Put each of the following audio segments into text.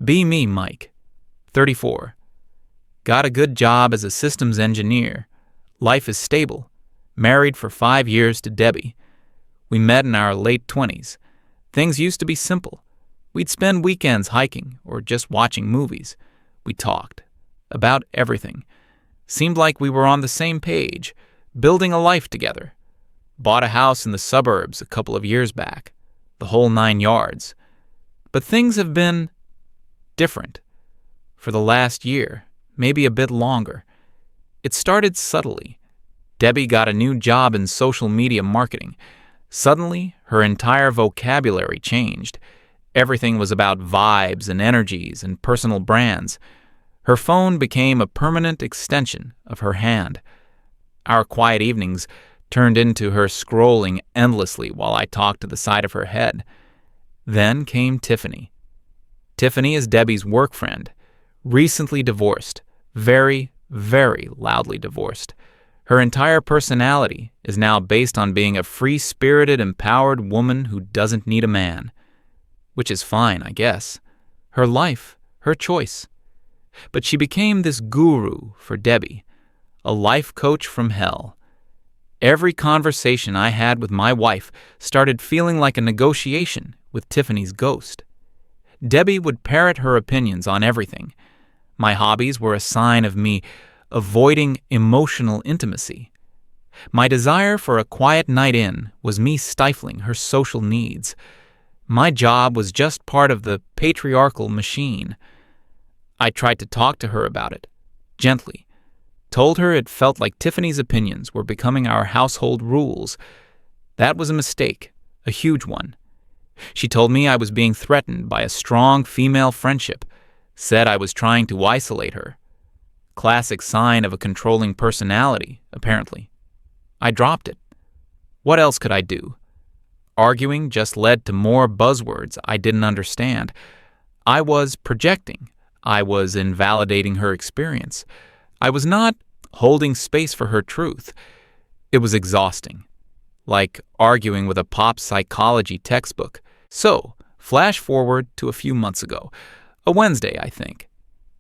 Be me, Mike, 34. Got a good job as a systems engineer. Life is stable. Married for 5 years to Debbie. We met in our late 20s. Things used to be simple. We'd spend weekends hiking or just watching movies. We talked about everything. Seemed like we were on the same page, building a life together. Bought a house in the suburbs a couple of years back, the whole 9 yards. But things have been different for the last year, maybe a bit longer. It started subtly. Debbie got a new job in social media marketing. Suddenly, her entire vocabulary changed. Everything was about vibes and energies and personal brands. Her phone became a permanent extension of her hand. Our quiet evenings turned into her scrolling endlessly while I talked to the side of her head. Then came Tiffany. Tiffany is Debbie's work friend, recently divorced, very, very loudly divorced. Her entire personality is now based on being a free-spirited, empowered woman who doesn't need a man. Which is fine, I guess. Her life, her choice. But she became this guru for Debbie, a life coach from hell. Every conversation I had with my wife started feeling like a negotiation with Tiffany's ghost. Debbie would parrot her opinions on everything. My hobbies were a sign of me avoiding emotional intimacy. My desire for a quiet night in was me stifling her social needs. My job was just part of the patriarchal machine. I tried to talk to her about it, gently. Told her it felt like Tiffany's opinions were becoming our household rules. That was a mistake, a huge one. She told me I was being threatened by a strong female friendship, said I was trying to isolate her. Classic sign of a controlling personality, apparently. I dropped it. What else could I do? Arguing just led to more buzzwords I didn't understand. I was projecting. I was invalidating her experience. I was not holding space for her truth. It was exhausting, like arguing with a pop psychology textbook. So, flash forward to a few months ago, a Wednesday, I think.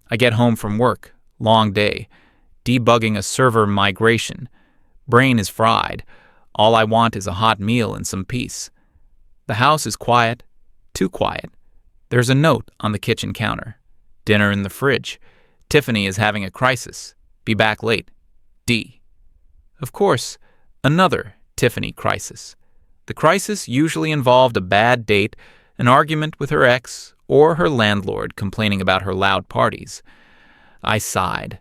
I get home from work, long day, debugging a server migration. Brain is fried. All I want is a hot meal and some peace. The house is quiet, too quiet. There's a note on the kitchen counter. Dinner in the fridge. Tiffany is having a crisis. Be back late. D. Of course, another Tiffany crisis. The crisis usually involved a bad date, an argument with her ex, or her landlord complaining about her loud parties. I sighed,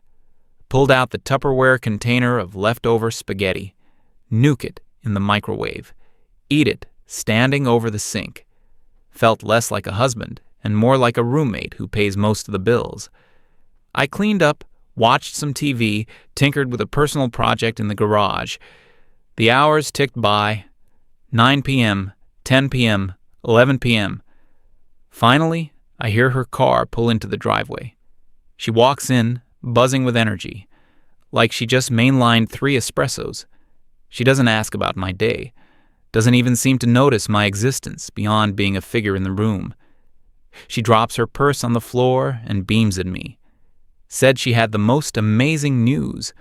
pulled out the Tupperware container of leftover spaghetti, nuke it in the microwave, eat it standing over the sink. Felt less like a husband and more like a roommate who pays most of the bills. I cleaned up, watched some TV, tinkered with a personal project in the garage. The hours ticked by. 9 p.m., 10 p.m., 11 p.m. Finally, I hear her car pull into the driveway. She walks in, buzzing with energy, like she just mainlined 3 espressos. She doesn't ask about my day, doesn't even seem to notice my existence beyond being a figure in the room. She drops her purse on the floor and beams at me. Said she had the most amazing news.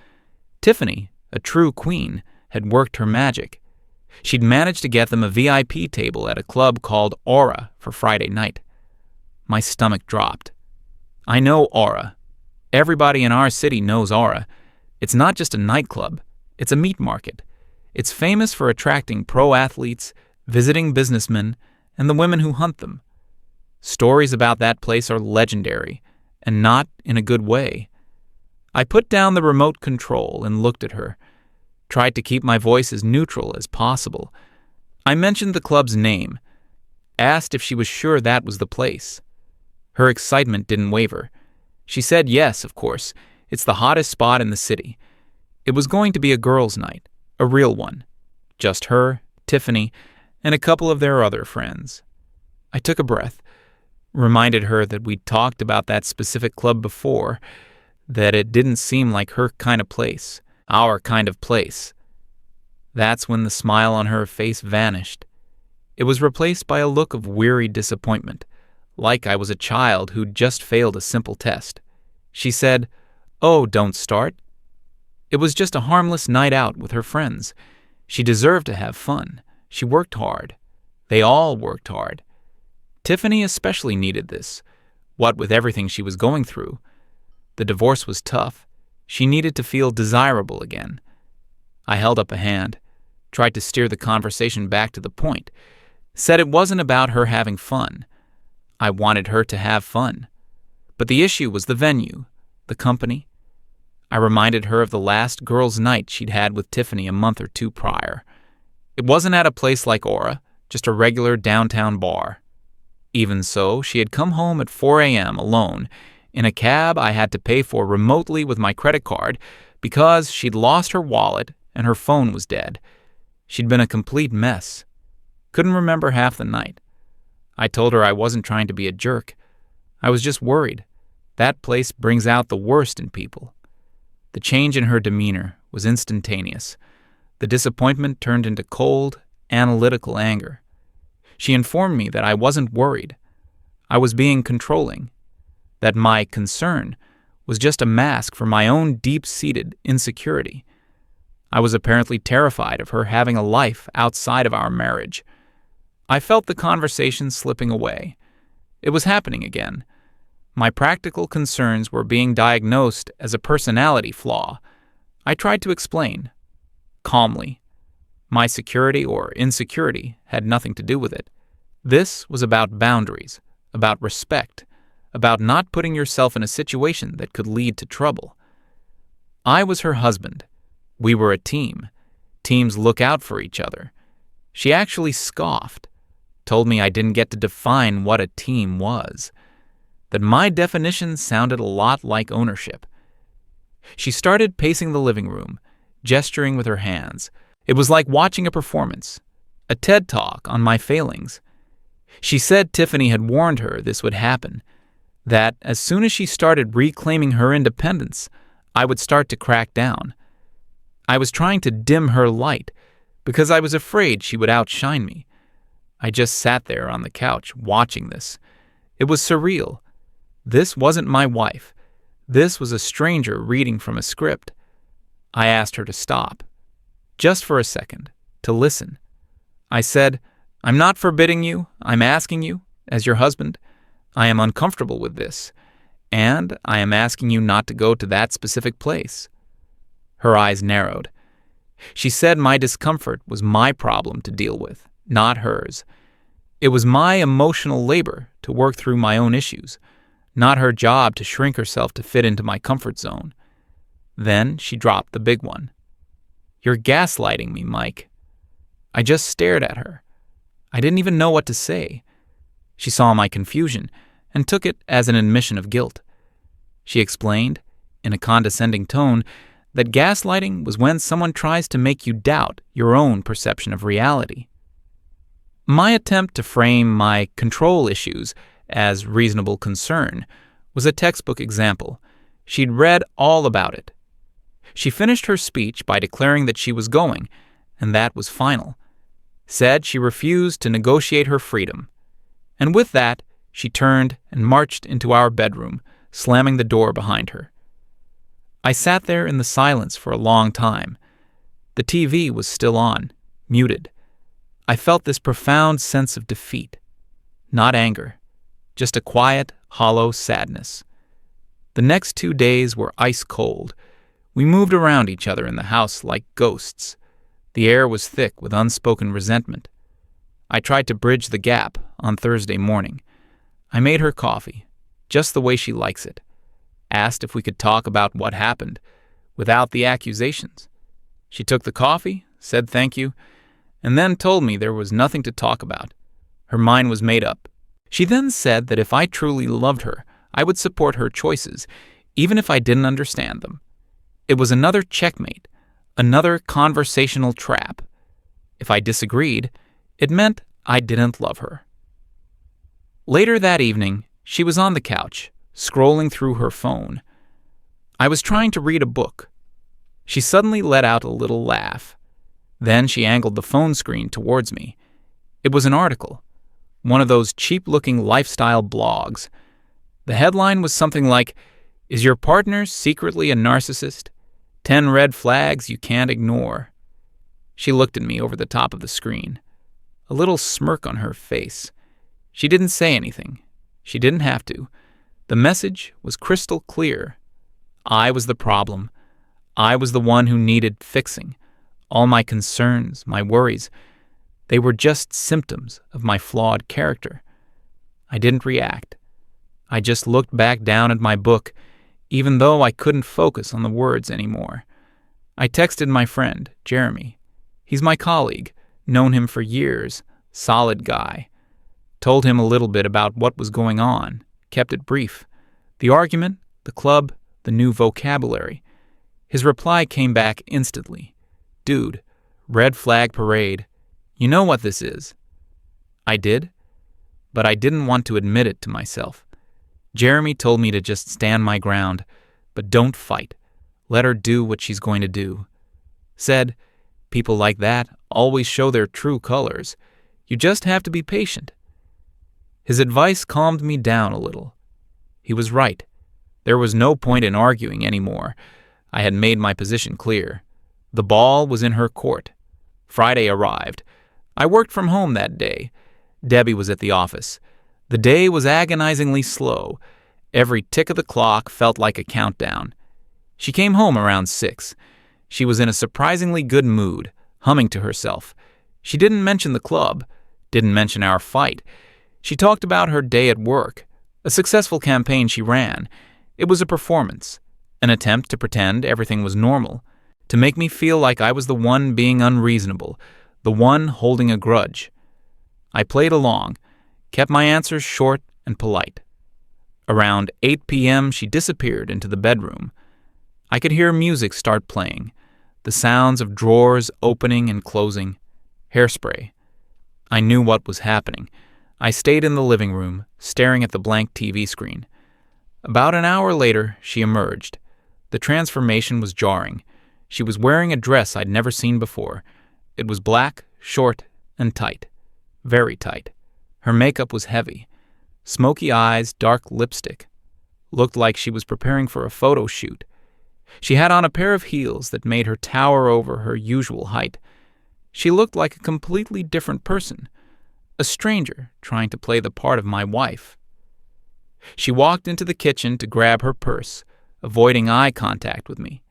Tiffany, a true queen, had worked her magic. She'd managed to get them a VIP table at a club called Aura for Friday night. My stomach dropped. I know Aura. Everybody in our city knows Aura. It's not just a nightclub. It's a meat market. It's famous for attracting pro athletes, visiting businessmen, and the women who hunt them. Stories about that place are legendary, and not in a good way. I put down the remote control and looked at her. Tried to keep my voice as neutral as possible. I mentioned the club's name. Asked if she was sure that was the place. Her excitement didn't waver. She said yes, of course. It's the hottest spot in the city. It was going to be a girls' night, a real one. Just her, Tiffany, and a couple of their other friends. I took a breath, reminded her that we'd talked about that specific club before, that it didn't seem like her kind of place, our kind of place. That's when the smile on her face vanished. It was replaced by a look of weary disappointment, like I was a child who'd just failed a simple test. She said, "Oh, don't start." It was just a harmless night out with her friends. She deserved to have fun. She worked hard. They all worked hard. Tiffany especially needed this, what with everything she was going through. The divorce was tough. She needed to feel desirable again. I held up a hand, tried to steer the conversation back to the point, said it wasn't about her having fun. I wanted her to have fun. But the issue was the venue, the company. I reminded her of the last girls' night she'd had with Tiffany a month or two prior. It wasn't at a place like Aura, just a regular downtown bar. Even so, she had come home at 4 a.m. alone, in a cab I had to pay for remotely with my credit card because she'd lost her wallet and her phone was dead. She'd been a complete mess. Couldn't remember half the night. I told her I wasn't trying to be a jerk. I was just worried. That place brings out the worst in people. The change in her demeanor was instantaneous. The disappointment turned into cold, analytical anger. She informed me that I wasn't worried. I was being controlling. That my concern was just a mask for my own deep-seated insecurity. I was apparently terrified of her having a life outside of our marriage. I felt the conversation slipping away. It was happening again. My practical concerns were being diagnosed as a personality flaw. I tried to explain, calmly. My security or insecurity had nothing to do with it. This was about boundaries, about respect, about not putting yourself in a situation that could lead to trouble. I was her husband. We were a team. Teams look out for each other. She actually scoffed, told me I didn't get to define what a team was, that my definition sounded a lot like ownership. She started pacing the living room, gesturing with her hands. It was like watching a performance, a TED Talk on my failings. She said Tiffany had warned her this would happen, that as soon as she started reclaiming her independence, I would start to crack down. I was trying to dim her light because I was afraid she would outshine me. I just sat there on the couch watching this. It was surreal. This wasn't my wife. This was a stranger reading from a script. I asked her to stop, just for a second, to listen. I said, "I'm not forbidding you. I'm asking you, as your husband. I am uncomfortable with this, and I am asking you not to go to that specific place." Her eyes narrowed. She said my discomfort was my problem to deal with, not hers. It was my emotional labor to work through my own issues, not her job to shrink herself to fit into my comfort zone. Then she dropped the big one. "You're gaslighting me, Mike." I just stared at her. I didn't even know what to say. She saw my confusion and took it as an admission of guilt. She explained, in a condescending tone, that gaslighting was when someone tries to make you doubt your own perception of reality. My attempt to frame my control issues as reasonable concern was a textbook example. She'd read all about it. She finished her speech by declaring that she was going, and that was final. Said she refused to negotiate her freedom. And with that, she turned and marched into our bedroom, slamming the door behind her. I sat there in the silence for a long time. The TV was still on, muted. I felt this profound sense of defeat. Not anger, just a quiet, hollow sadness. The next 2 days were ice cold. We moved around each other in the house like ghosts. The air was thick with unspoken resentment. I tried to bridge the gap on Thursday morning. I made her coffee, just the way she likes it. Asked if we could talk about what happened, without the accusations. She took the coffee, said thank you, and then told me there was nothing to talk about. Her mind was made up. She then said that if I truly loved her, I would support her choices, even if I didn't understand them. It was another checkmate, another conversational trap. If I disagreed, it meant I didn't love her. Later that evening, she was on the couch, scrolling through her phone. I was trying to read a book. She suddenly let out a little laugh. Then she angled the phone screen towards me. It was an article, one of those cheap-looking lifestyle blogs. The headline was something like, "Is your partner secretly a narcissist? 10 red flags you can't ignore." She looked at me over the top of the screen, a little smirk on her face. She didn't say anything. She didn't have to. The message was crystal clear. I was the problem. I was the one who needed fixing. All my concerns, my worries, they were just symptoms of my flawed character. I didn't react. I just looked back down at my book, even though I couldn't focus on the words anymore. I texted my friend, Jeremy. He's my colleague, known him for years, solid guy. Told him a little bit about what was going on, kept it brief. The argument, the club, the new vocabulary. His reply came back instantly. "Dude, red flag parade. You know what this is." I did, but I didn't want to admit it to myself. Jeremy told me to just stand my ground, but don't fight. Let her do what she's going to do. Said, people like that always show their true colors. You just have to be patient. His advice calmed me down a little. He was right. There was no point in arguing anymore. I had made my position clear. The ball was in her court. Friday arrived. I worked from home that day. Debbie was at the office. The day was agonizingly slow. Every tick of the clock felt like a countdown. She came home around 6. She was in a surprisingly good mood, humming to herself. She didn't mention the club, didn't mention our fight. She talked about her day at work, a successful campaign she ran. It was a performance, an attempt to pretend everything was normal, to make me feel like I was the one being unreasonable, the one holding a grudge. I played along, kept my answers short and polite. Around 8 p.m., she disappeared into the bedroom. I could hear music start playing, the sounds of drawers opening and closing, hairspray. I knew what was happening. I stayed in the living room, staring at the blank TV screen. About an hour later, she emerged. The transformation was jarring. She was wearing a dress I'd never seen before. It was black, short, and tight. Very tight. Her makeup was heavy. Smoky eyes, dark lipstick. Looked like she was preparing for a photo shoot. She had on a pair of heels that made her tower over her usual height. She looked like a completely different person, a stranger trying to play the part of my wife. She walked into the kitchen to grab her purse, avoiding eye contact with me.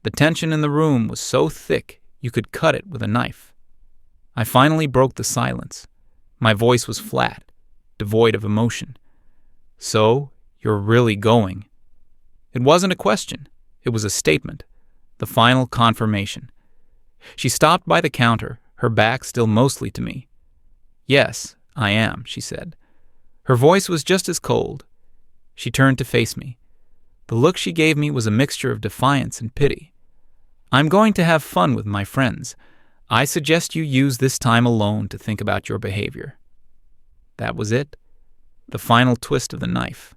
The tension in the room was so thick you could cut it with a knife. I finally broke the silence. My voice was flat, devoid of emotion. "So, you're really going?" It wasn't a question. It was a statement, the final confirmation. She stopped by the counter, her back still mostly to me. "Yes, I am," she said. Her voice was just as cold. She turned to face me. The look she gave me was a mixture of defiance and pity. "I'm going to have fun with my friends. I suggest you use this time alone to think about your behavior." That was it. The final twist of the knife.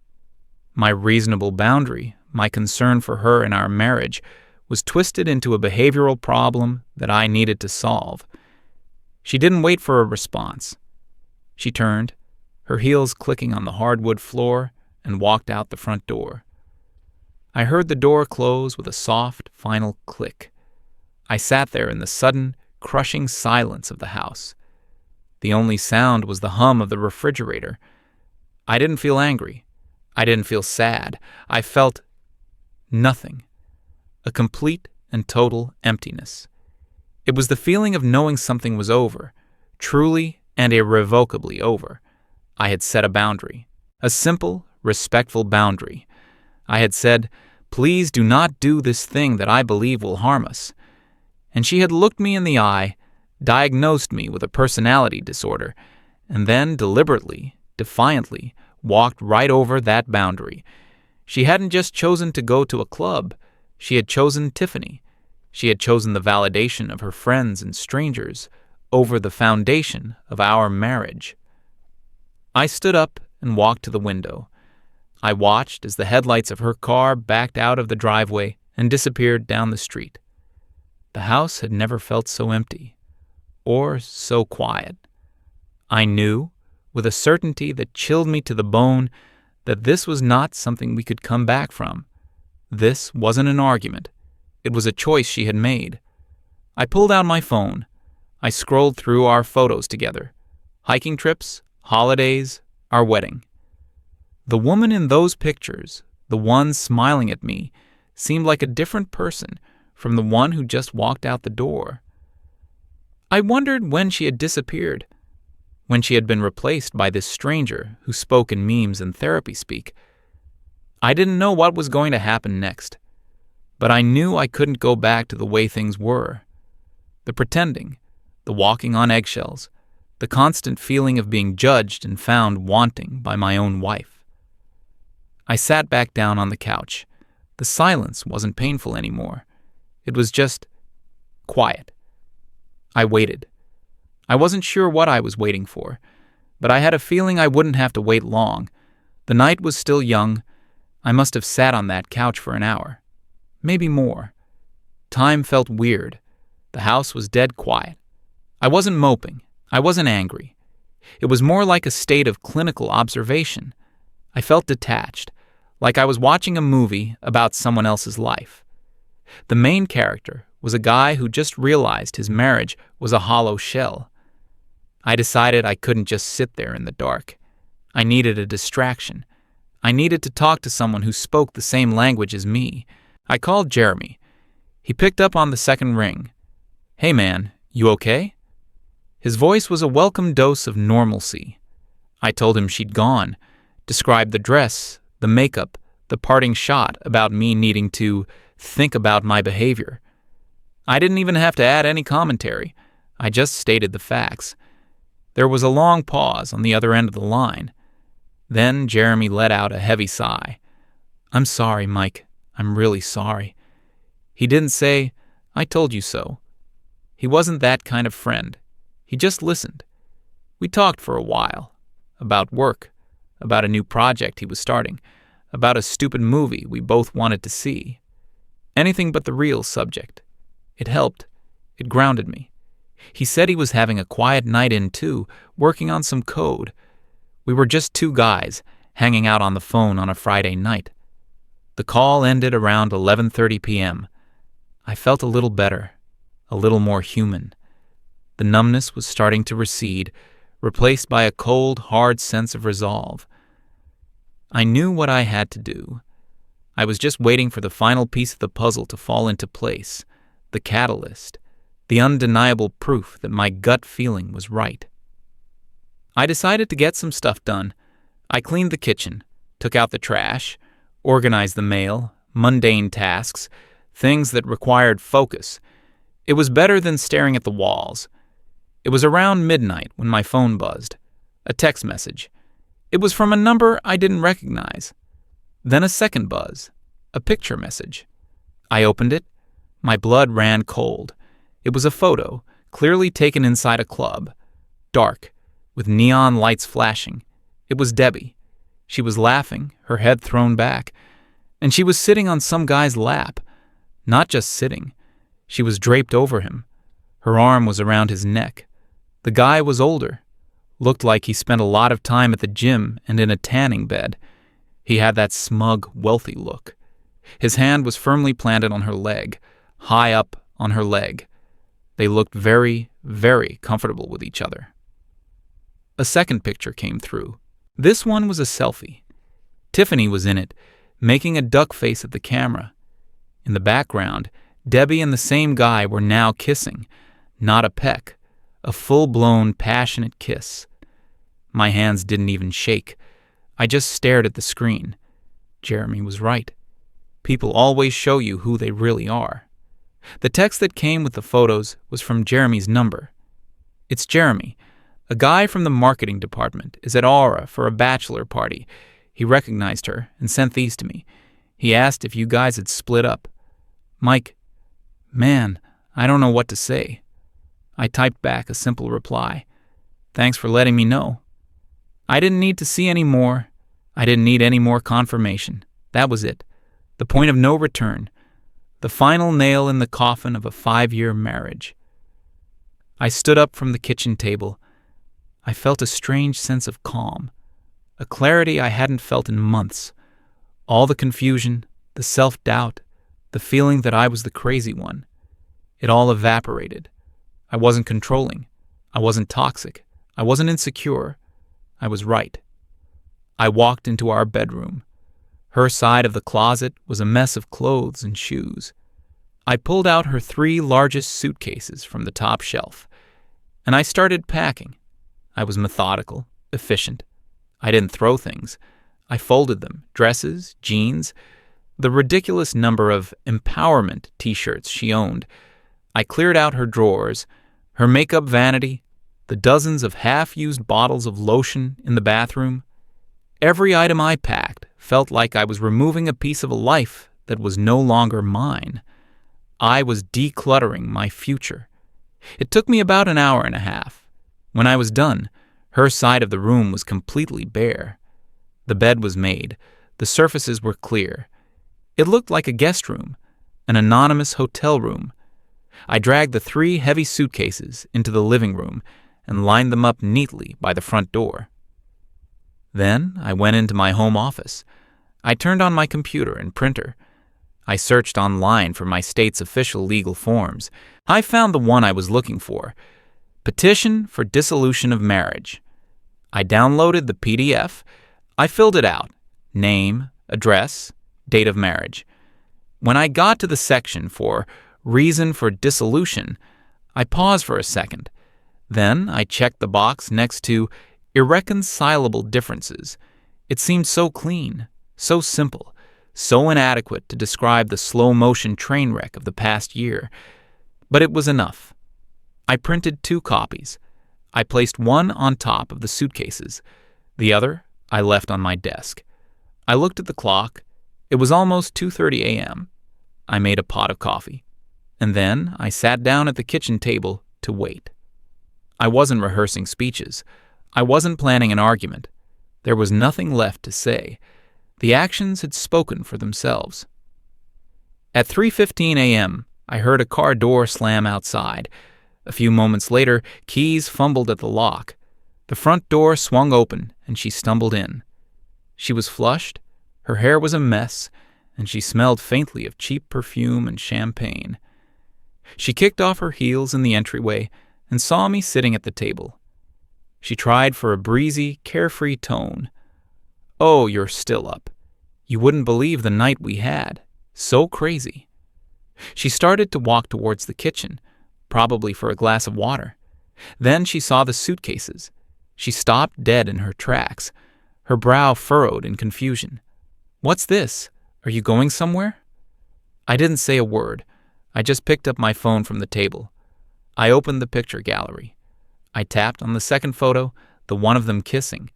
My reasonable boundary, my concern for her and our marriage, was twisted into a behavioral problem that I needed to solve. She didn't wait for a response. She turned, her heels clicking on the hardwood floor, and walked out the front door. I heard the door close with a soft, final click. I sat there in the sudden, crushing silence of the house. The only sound was the hum of the refrigerator. I didn't feel angry. I didn't feel sad. I felt nothing. A complete and total emptiness. It was the feeling of knowing something was over, truly and irrevocably over. I had set a boundary, a simple, respectful boundary. I had said, "Please do not do this thing that I believe will harm us." And she had looked me in the eye, diagnosed me with a personality disorder, and then deliberately, defiantly, walked right over that boundary. She hadn't just chosen to go to a club. She had chosen Tiffany. She had chosen the validation of her friends and strangers over the foundation of our marriage. I stood up and walked to the window. I watched as the headlights of her car backed out of the driveway and disappeared down the street. The house had never felt so empty, or so quiet. I knew, with a certainty that chilled me to the bone, that this was not something we could come back from. This wasn't an argument. It was a choice she had made. I pulled out my phone. I scrolled through our photos together. Hiking trips, holidays, our wedding. The woman in those pictures, the one smiling at me, seemed like a different person from the one who just walked out the door. I wondered when she had disappeared, when she had been replaced by this stranger who spoke in memes and therapy speak. I didn't know what was going to happen next, but I knew I couldn't go back to the way things were. The pretending, the walking on eggshells, the constant feeling of being judged and found wanting by my own wife. I sat back down on the couch. The silence wasn't painful anymore. It was just quiet. I waited. I wasn't sure what I was waiting for, but I had a feeling I wouldn't have to wait long. The night was still young. I must have sat on that couch for an hour, maybe more. Time felt weird. The house was dead quiet. I wasn't moping. I wasn't angry. It was more like a state of clinical observation. I felt detached, like I was watching a movie about someone else's life. The main character was a guy who just realized his marriage was a hollow shell. I decided I couldn't just sit there in the dark. I needed a distraction. I needed to talk to someone who spoke the same language as me. I called Jeremy. He picked up on the second ring. "Hey man, you okay?" His voice was a welcome dose of normalcy. I told him she'd gone, described the dress, the makeup, the parting shot about me needing to think about my behavior. I didn't even have to add any commentary. I just stated the facts. There was a long pause on the other end of the line. Then Jeremy let out a heavy sigh. "I'm sorry, Mike. I'm really sorry." He didn't say, "I told you so." He wasn't that kind of friend. He just listened. We talked for a while. About work. About a new project he was starting. About a stupid movie we both wanted to see. Anything but the real subject. It helped. It grounded me. He said he was having a quiet night in too, working on some code. We were just two guys, hanging out on the phone on a Friday night. The call ended around 11:30 p.m. I felt a little better, a little more human. The numbness was starting to recede, replaced by a cold, hard sense of resolve. I knew what I had to do. I was just waiting for the final piece of the puzzle to fall into place, the catalyst, the undeniable proof that my gut feeling was right. I decided to get some stuff done. I cleaned the kitchen, took out the trash, organized the mail, mundane tasks, things that required focus. It was better than staring at the walls. It was around midnight when my phone buzzed. A text message. It was from a number I didn't recognize. Then a second buzz. A picture message. I opened it. My blood ran cold. It was a photo, clearly taken inside a club. Dark, with neon lights flashing. It was Debbie. She was laughing, her head thrown back. And she was sitting on some guy's lap. Not just sitting. She was draped over him. Her arm was around his neck. The guy was older. Looked like he spent a lot of time at the gym and in a tanning bed. He had that smug, wealthy look. His hand was firmly planted on her leg, high up on her leg. They looked very, very comfortable with each other. A second picture came through. This one was a selfie. Tiffany was in it, making a duck face at the camera. In the background, Debbie and the same guy were now kissing, not a peck, a full-blown, passionate kiss. My hands didn't even shake. I just stared at the screen. Jeremy was right. People always show you who they really are. The text that came with the photos was from Jeremy's number. "It's Jeremy. A guy from the marketing department is at Aura for a bachelor party. He recognized her and sent these to me. He asked if you guys had split up. Mike, man, I don't know what to say." I typed back a simple reply. "Thanks for letting me know." I didn't need to see any more. I didn't need any more confirmation. That was it. The point of no return. The final nail in the coffin of a 5-year marriage. I stood up from the kitchen table. I felt a strange sense of calm, a clarity I hadn't felt in months. All the confusion, the self-doubt, the feeling that I was the crazy one, it all evaporated. I wasn't controlling. I wasn't toxic. I wasn't insecure. I was right. I walked into our bedroom. Her side of the closet was a mess of clothes and shoes. I pulled out her 3 largest suitcases from the top shelf, and I started packing. I was methodical, efficient. I didn't throw things. I folded them, dresses, jeans, the ridiculous number of empowerment t-shirts she owned. I cleared out her drawers, her makeup vanity, the dozens of half-used bottles of lotion in the bathroom. Every item I packed felt like I was removing a piece of a life that was no longer mine. I was decluttering my future. It took me about an hour and a half. When I was done, her side of the room was completely bare. The bed was made. The surfaces were clear. It looked like a guest room, an anonymous hotel room. I dragged the 3 heavy suitcases into the living room and lined them up neatly by the front door. Then I went into my home office. I turned on my computer and printer. I searched online for my state's official legal forms. I found the one I was looking for: Petition for Dissolution of Marriage. I downloaded the PDF. I filled it out: name, address, date of marriage. When I got to the section for Reason for Dissolution, I paused for a second. Then I checked the box next to Irreconcilable Differences. It seemed so clean, so simple, so inadequate to describe the slow-motion train wreck of the past year. But it was enough. I printed 2 copies. I placed one on top of the suitcases. The other I left on my desk. I looked at the clock. It was almost 2:30 a.m. I made a pot of coffee. And then I sat down at the kitchen table to wait. I wasn't rehearsing speeches. I wasn't planning an argument. There was nothing left to say. The actions had spoken for themselves. At 3:15 a.m., I heard a car door slam outside. A few moments later, keys fumbled at the lock. The front door swung open, and she stumbled in. She was flushed, her hair was a mess, and she smelled faintly of cheap perfume and champagne. She kicked off her heels in the entryway and saw me sitting at the table. She tried for a breezy, carefree tone. "Oh, you're still up. You wouldn't believe the night we had. So crazy." She started to walk towards the kitchen, probably for a glass of water. Then she saw the suitcases. She stopped dead in her tracks, her brow furrowed in confusion. "What's this? Are you going somewhere?" I didn't say a word. I just picked up my phone from the table. I opened the picture gallery. I tapped on the second photo, the one of them kissing,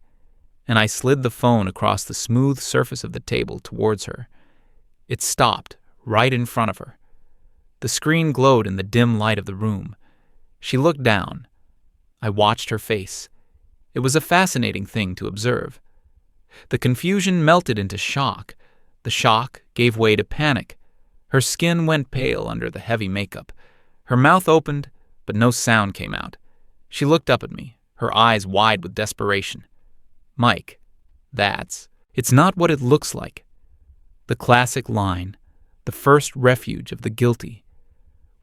and I slid the phone across the smooth surface of the table towards her. It stopped right in front of her. The screen glowed in the dim light of the room. She looked down. I watched her face. It was a fascinating thing to observe. The confusion melted into shock. The shock gave way to panic. Her skin went pale under the heavy makeup. Her mouth opened, but no sound came out. She looked up at me, her eyes wide with desperation. "Mike, it's not what it looks like." The classic line, the first refuge of the guilty.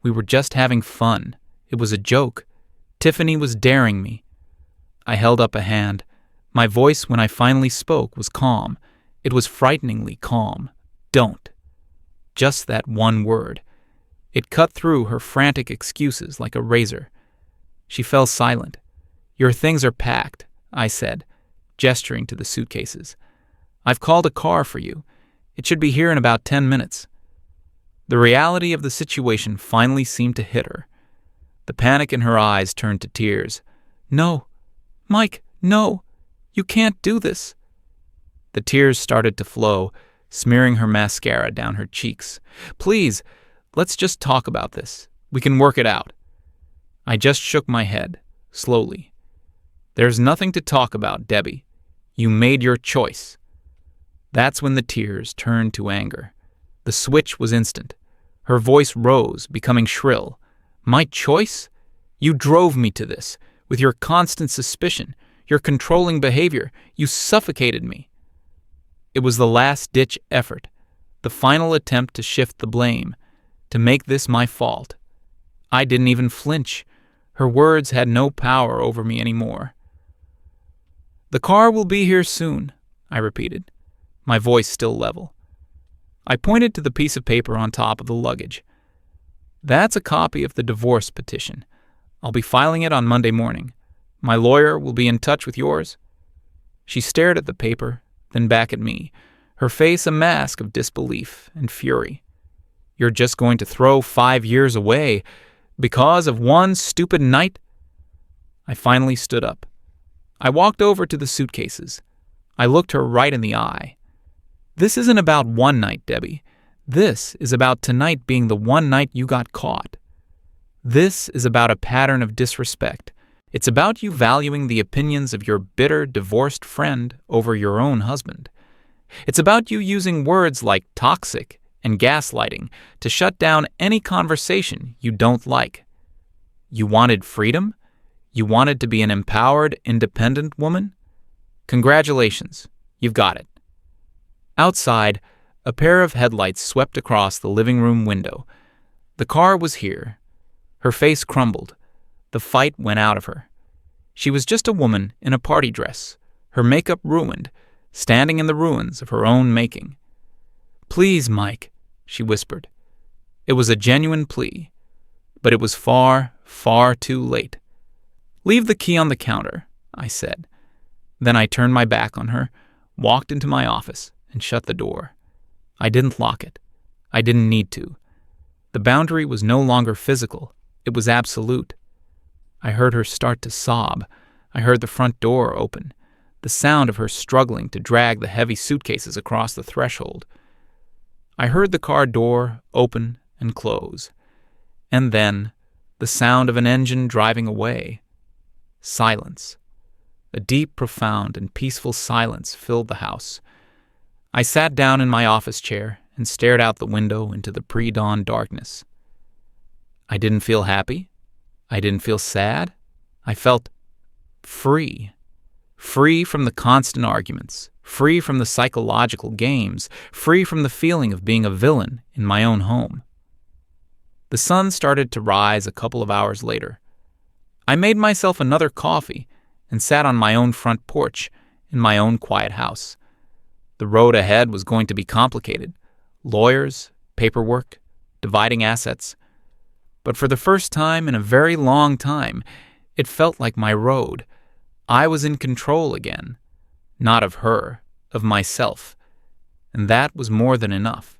We were just having fun. It was a joke. Tiffany was daring me. I held up a hand. My voice, when I finally spoke, was calm. It was frighteningly calm. "Don't." Just that one word. It cut through her frantic excuses like a razor. She fell silent. "Your things are packed," I said, gesturing to the suitcases. "I've called a car for you. It should be here in about 10 minutes. The reality of the situation finally seemed to hit her. The panic in her eyes turned to tears. "No, Mike, no. You can't do this." The tears started to flow, smearing her mascara down her cheeks. "Please, let's just talk about this. We can work it out." I just shook my head, slowly. "There's nothing to talk about, Debbie. You made your choice." That's when the tears turned to anger. The switch was instant. Her voice rose, becoming shrill. "My choice? You drove me to this. With your constant suspicion, your controlling behavior, you suffocated me. It was the last-ditch effort, the final attempt to shift the blame, to make this my fault. I didn't even flinch. Her words had no power over me anymore. "The car will be here soon," I repeated, my voice still level. I pointed to the piece of paper on top of the luggage. "That's a copy of the divorce petition. I'll be filing it on Monday morning. My lawyer will be in touch with yours." She stared at the paper, then back at me, her face a mask of disbelief and fury. "You're just going to throw 5 years away because of one stupid night?" I finally stood up. I walked over to the suitcases. I looked her right in the eye. "This isn't about one night, Debbie. This is about tonight being the one night you got caught. This is about a pattern of disrespect. It's about you valuing the opinions of your bitter, divorced friend over your own husband. It's about you using words like toxic and gaslighting to shut down any conversation you don't like. You wanted freedom? You wanted to be an empowered, independent woman? Congratulations, you've got it." Outside, a pair of headlights swept across the living room window. The car was here. Her face crumbled. The fight went out of her. She was just a woman in a party dress, her makeup ruined, standing in the ruins of her own making. "Please, Mike," she whispered. It was a genuine plea, but it was far, far too late. "Leave the key on the counter," I said. Then I turned my back on her, walked into my office, and shut the door. I didn't lock it. I didn't need to. The boundary was no longer physical. It was absolute. I heard her start to sob. I heard the front door open, the sound of her struggling to drag the heavy suitcases across the threshold. I heard the car door open and close. And then, the sound of an engine driving away. Silence. A deep, profound, and peaceful silence filled the house. I sat down in my office chair and stared out the window into the pre-dawn darkness. I didn't feel happy. I didn't feel sad. I felt free. Free from the constant arguments, free from the psychological games, free from the feeling of being a villain in my own home. The sun started to rise a couple of hours later. I made myself another coffee and sat on my own front porch in my own quiet house. The road ahead was going to be complicated. Lawyers, paperwork, dividing assets. But for the first time in a very long time, it felt like my road. I was in control again. Not of her, of myself. And that was more than enough.